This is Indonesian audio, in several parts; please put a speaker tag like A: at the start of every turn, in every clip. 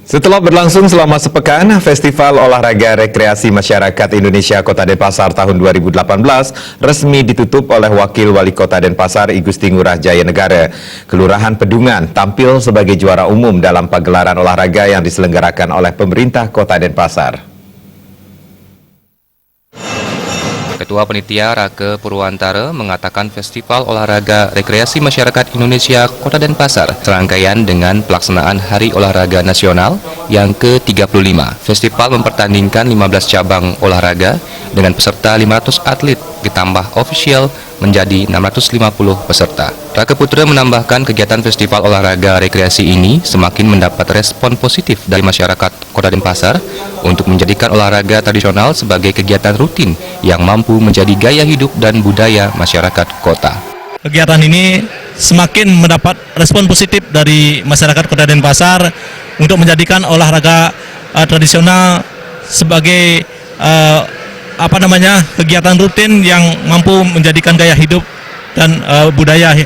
A: Setelah berlangsung selama sepekan, Festival Olahraga Rekreasi Masyarakat Indonesia Kota Denpasar tahun 2018 resmi ditutup oleh Wakil Wali Kota Denpasar I Gusti Ngurah Jaya Negara. Kelurahan Pedungan tampil sebagai juara umum dalam pagelaran olahraga yang diselenggarakan oleh pemerintah Kota Denpasar.
B: Ketua Panitia Rake Purwantara mengatakan Festival Olahraga Rekreasi Masyarakat Indonesia Kota Denpasar serangkaian dengan pelaksanaan Hari Olahraga Nasional yang ke-35. Festival mempertandingkan 15 cabang olahraga dengan peserta 500 atlet ditambah ofisial menjadi 650 peserta. Rake Putra menambahkan kegiatan Festival Olahraga Rekreasi ini semakin mendapat respon positif dari masyarakat Kota Denpasar untuk menjadikan olahraga tradisional sebagai kegiatan rutin yang mampu menjadi gaya hidup dan budaya masyarakat kota.
C: Kegiatan ini semakin mendapat respon positif dari masyarakat Kota Denpasar untuk menjadikan olahraga tradisional sebagai kegiatan rutin yang mampu menjadikan gaya hidup dan budaya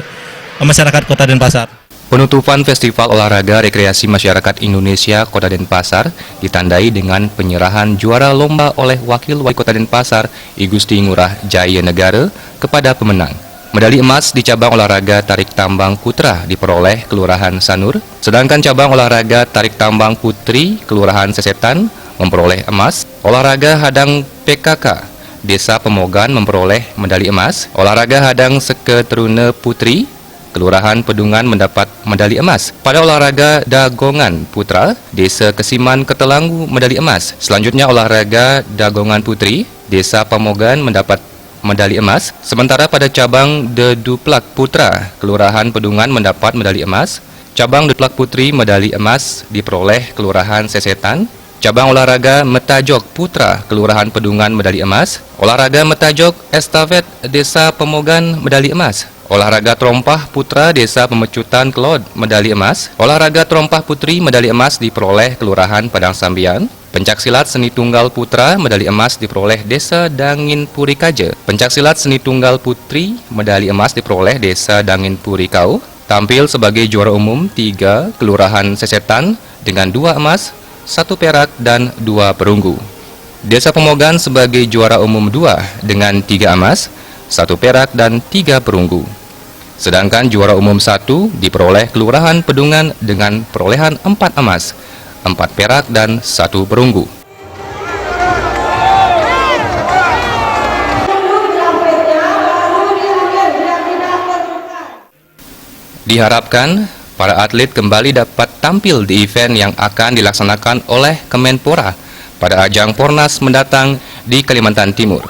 C: masyarakat Kota Denpasar.
B: Penutupan Festival Olahraga Rekreasi Masyarakat Indonesia Kota Denpasar ditandai dengan penyerahan juara lomba oleh Wakil Wali Kota Denpasar I Gusti Ngurah Jaya Negara kepada pemenang. Medali emas di cabang olahraga tarik tambang putra diperoleh Kelurahan Sanur, sedangkan cabang olahraga tarik tambang putri Kelurahan Sesetan memperoleh emas. Olahraga hadang PKK Desa Pemogan memperoleh medali emas. Olahraga hadang Seketeruna Putri Kelurahan Pedungan mendapat medali emas. Pada olahraga dagongan putra, Desa Kesiman Ketelanggu medali emas. Selanjutnya olahraga dagongan putri, Desa Pemogan mendapat medali emas. Sementara pada cabang deduplak putra, Kelurahan Pedungan mendapat medali emas. Cabang deduplak putri medali emas diperoleh Kelurahan Sesetan. Cabang olahraga metajok putra, Kelurahan Pedungan medali emas. Olahraga metajok estafet Desa Pemogan medali emas. Olahraga terompah putra Desa Pemecutan Kelod medali emas. Olahraga terompah putri medali emas diperoleh Kelurahan Padang Sambian. Pencaksilat seni tunggal putra medali emas diperoleh Desa Dangin Puri Kaje. Pencaksilat seni tunggal putri medali emas diperoleh Desa Dangin Puri Kau. Tampil sebagai juara umum 3 Kelurahan Sesetan dengan 2 emas, 1 perak dan 2 perunggu. Desa Pemogan sebagai juara umum 2 dengan 3 emas, 1 perak dan 3 perunggu. Sedangkan juara umum 1 diperoleh Kelurahan Pedungan dengan perolehan 4 emas, 4 perak dan 1 perunggu. Diharapkan para atlet kembali dapat tampil di event yang akan dilaksanakan oleh Kemenpora pada ajang Pornas mendatang di Kalimantan Timur.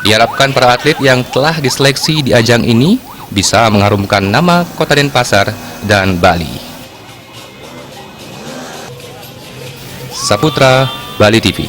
B: Diharapkan para atlet yang telah diseleksi di ajang ini bisa mengharumkan nama Kota Denpasar dan Bali. Saputra, Bali TV.